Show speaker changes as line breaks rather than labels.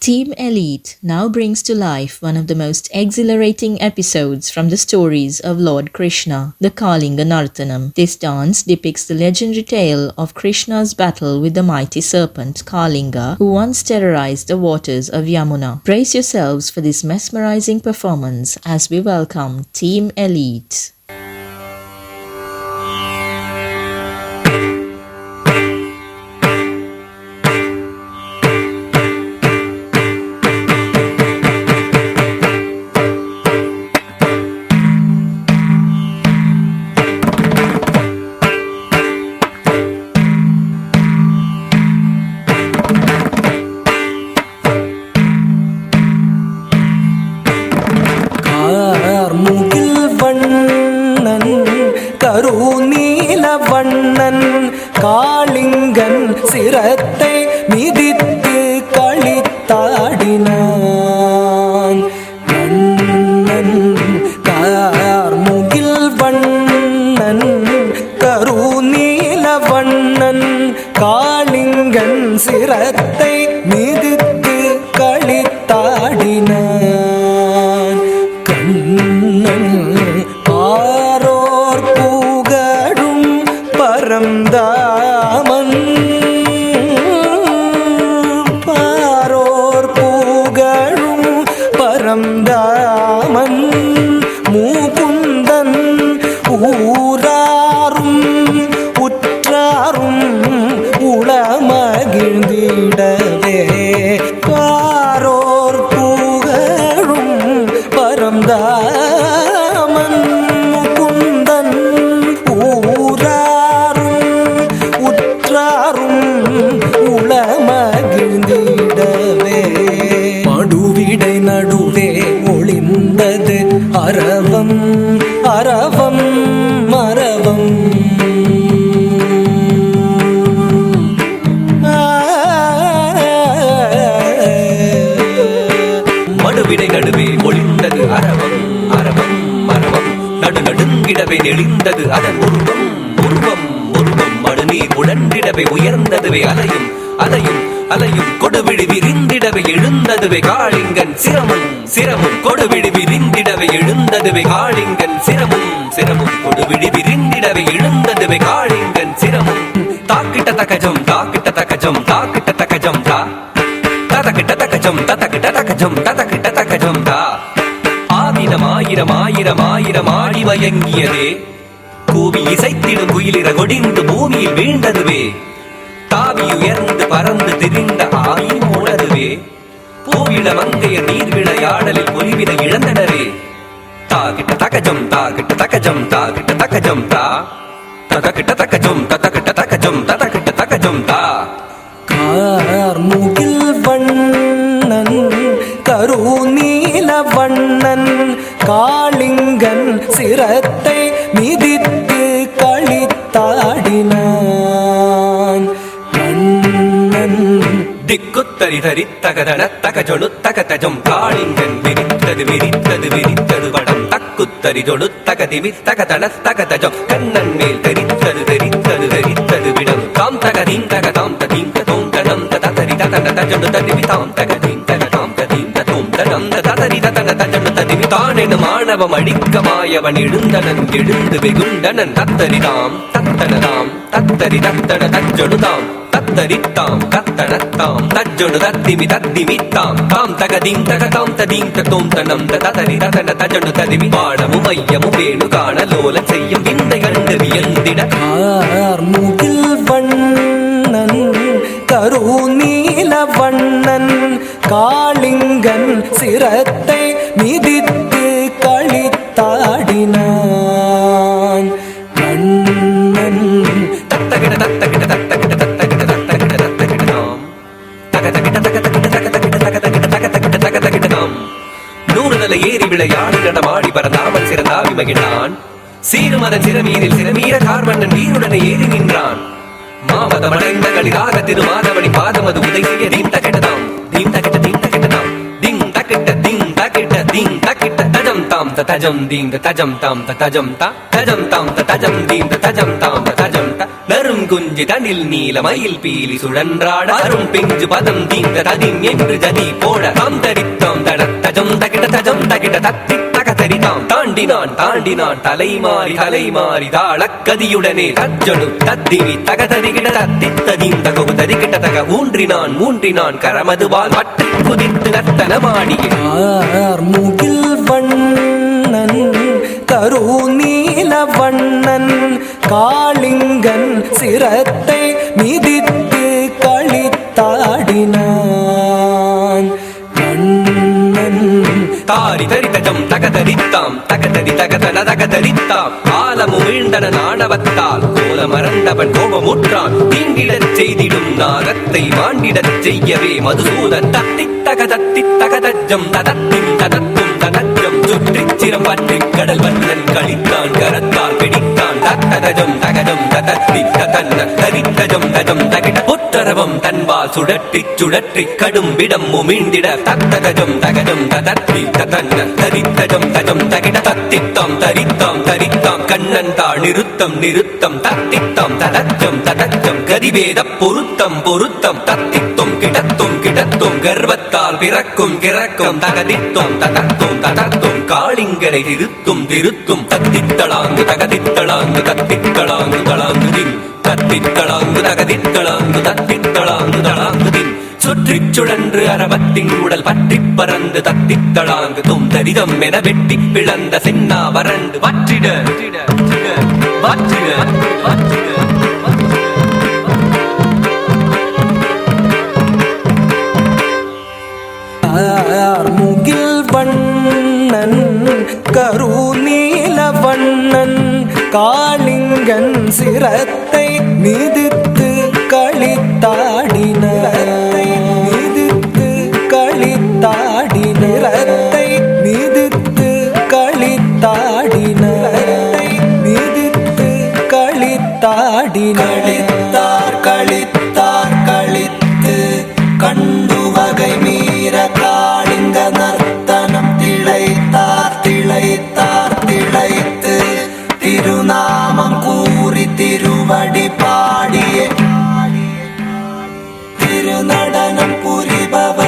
Team Elite now brings to life one of the most exhilarating episodes from the stories of Lord Krishna, the Kalinga Nartanam. This dance depicts the legendary tale of Krishna's battle with the mighty serpent Kalinga, who once terrorized the waters of Yamuna. Brace yourselves for this mesmerizing performance as we welcome Team Elite.
கருநீலவண்ணன் காளிங்கன் சிரத்தை மிதித்து களித்தாடினான். கண்ணன் கார்முகில் வண்ணன் கருநீலவண்ணன் காளிங்கன் சிரத்தை மிதித்து களித்தாடினான். கண்ணன் ஆரோர் புகழும் பரந்தாமன், பாரோர் புகழும் பரந்தாமன் முகுந்தன் ஊராரும் உற்றாரும் உளமகிழ்ந்திடவே பாரோர் புகழும் பரந்தாமன் முகுந்தன் ஊராரும் உற்றாரும் உளமகிழ்ந்திடவே மடுவிடை நடுவே ஒளிந்தது அரவம் அரவம் அரவம்.
மடுவிடை நடுவே ஒளிந்தது அரவம் அரவம் அரவம். நடுநடுங்கிடவே நெளிந்தது அதன் உருவம் உருவம் உருவம். மடுநீர் உடன்றிடவே உயர்ந்ததுவே அலையும் அலையும் அலையும். கொடுவிழி விரிந்திடவே எழுந்ததுவே காளிங்கன் சிரமும் சிரமும். கொடுவிழி விரிந்திடவே எழுந்ததுவே காளிங்கன் சிரமும் சிரமும். கொடுவிழி விரிந்திடவே எழுந்ததுவே காளிங்கன் சிரமும். தாக்கிட்ட தகஜம் தாக்கிட்ட தகஜம் தாக்கிட்ட தகஜம் தா ததக்கிட்ட தகஜம் ததக்கிட்ட தகஜம் ததக்கிட்ட தகஜம் தா. ஆயிரம் ஆயிரம் ஆயிரம் ஆயிரம் ஆடி மயங்கியதே, கூவி இசைத்திடும் குயிலிற கொடிந்து பூமியில் வீழ்ந்ததுவே. தாவி உயர்ந்து பறந்து திரிந்த ஆயும் உணதுவே, பூவிட மங்கைய நீர் விளையாடலில் பொலிவிட இழந்தனரே. தாகிட்ட தகஜம் தாகிட்ட தகஜம் தாகிட்ட தகஜம் தா ததக்கிட்ட தகஜம் ததக்கிட்ட தகஜம் ததக்கிட்ட தகஜம் தா.
கார்முகில் வண்ணன் கருநீலவண்ணன் காளிங்கன் சிரத்தை மிதித்து களித்தாடினான். கண்ணன்
திக்குத்தரி தரித்தகதன தகஜொழு தகதஜம். காளிங்கன் விரித்தது விரித்தது விரித்தது படம் தக்குத்தரி ஜொழு தகதிவி தகதன தகதஜம். கண்ணன் மேல் தெரித்தது தெரித்தது தெரித்தது விடம். தாம் தகதீம் தகதாம் ததீம் ததோம் தனம் ததரி ததன தஜொழு ததிவி தாம் தகதீம் தகதாம் ததீம் ததோம் தனம் ததரி ததன தஜொழு ததிவி. தானெனும் ஆணவம் அழிக்கமாயவன் எழுந்தனன் எழுந்து வெகுண்டனன். தத்தரிதாம் தத்தனதாம் தத்தரி தத்தன தஜொழுதாம் தத்தரித்தாம் தத்தனத்தாம் தஜ்ஜொடு தத்திமி தத்திமித்தாம். தாம் தகதீம் தகதாம் ததீம் ததோம் தனம் ததரி ததன தஜொழு ததிவி. பாடமும் மையமும் வேணு காண லோல செய்யும் விந்தை கண்டு வியந்திட.
கார்முகில் வண்ணன் கருநீலவண்ணன் காளிங்கன் சிரத்தை மிதித்து களித்தாடினான். கண்ணன்
தத்தகிட தத்தகிட தத்தகிட தத்தகிட தத்தகிட தத்தகிட தாம் தகதகிட தகதகிட தகதகிட தகதகிட தகதகிட தகதகிட தாம். நூறு தலை ஏறி விளையாடி நடமாடி பரந்தாமல் சிறந்தாவி மகிழ்ந்தான். சீருமதன் சிறமீரில் சிறமீர கார்மன்னன் வீருடனே ஏறி நின்றான். மாமதமடைந்த களிராக திருமாதவனி பாதமது உதை செய்ய தீம் தகிடதாம் தீம் தகிட தீம் தகிடதாம் திங் தகிட்ட திங் தகிட்ட திங் தகிட்ட தஜம் தாம் தஜம் தீம் தஜம் தாம் தஜம் தா தஜம் தாம் தஜம் தீம் தஜம் தாம் தஜம் த. நரும் குஞ்சு தனில் நீல மயில் பீலி சுழன்றாட அரும் பிஞ்சு பதம் தீந்த ததின் என்று ஜதி போட தாம் தரித்தாம் தடத்தஜம் தகிட தஜம் தகிட தத்தி தகதரிதாம் தாண்டினான் தலைமாறி தாளக்கதியுடனே தஜ்ஜனு தத்திவி தகதரிகிட தத்தி ததீம் தகவு தரிகிட்ட தக ஊன்றினான் கரமதுவால் மற்ற குதித்து நர்த்தனமாடிய
முகில் வண்ணன் கருநீல வண்ணன் காளிங்கன் சிரத்தை மிதித்து களித்தாடினான் கண்ணன்
தாரி தரிதஜம் தகதரித்தாம் தகதரி தகதன தகதரித்தாம் காலமும் வீழ்ந்தன நாடவத்தால் கோல மறந்தவன் கோபமுற்றான் தீங்கிடச் செய்திடும் நாகத்தை மாண்டிடச் செய்யவே மதுசூதன் தத்தி தகதஜம் ததத்தின் ததத்தும் ததஜம் சுற்றிச் சிரம் பற்றிக் கடல் வண்ணன் கழித்தான் கரத்தால் பிடித்தான் தத்ததஜம் தகஜம் ததத்தி ததன்ன தரித்தஜம் தஜம் தகிட புத்தரவம் தன்பால் சுழற்றி கடும் விடம் முமிழ்ந்திட தத்ததஜம் தகஜம் ததத்தி ததன்ன தரித்தஜம் தஜம் தகிட தத்தித்தாம் தரித்தாம் கண்ணன் தாழ் நிறுத்தம் தத்தித்தாம் ததஜம் கதிவேத பொருத்தம் தத்தித்தும் கர்வத்தால் பிறக்கும் கிறக்கும் தகதித்தும் காளிங்கரை திருத்தும் தத்தித்தளாங்கு தகதித்தளாங்கு தளாங்குதின் தத்தித்தளாங்கு தளாங்குதின் சுற்றிச் சுழன்று அரவத்தின் உடல் பற்றிப் பறந்து தத்தித்தளாங்கு தரிதம் என வெட்டி பிளந்த சென்னா வறண்டு வற்றிட
முகில் வண்ணன் கருநீல வண்ணன் காளிங்கன் சிரத்தை மிதித்து களித்தாடினான் களித்து கண்டு வகை மீற காளிங்க நர்த்தனம் திளைத்து திருநாமம் கூறி திருவடி பாடிய திருநடனம் புரிபவர்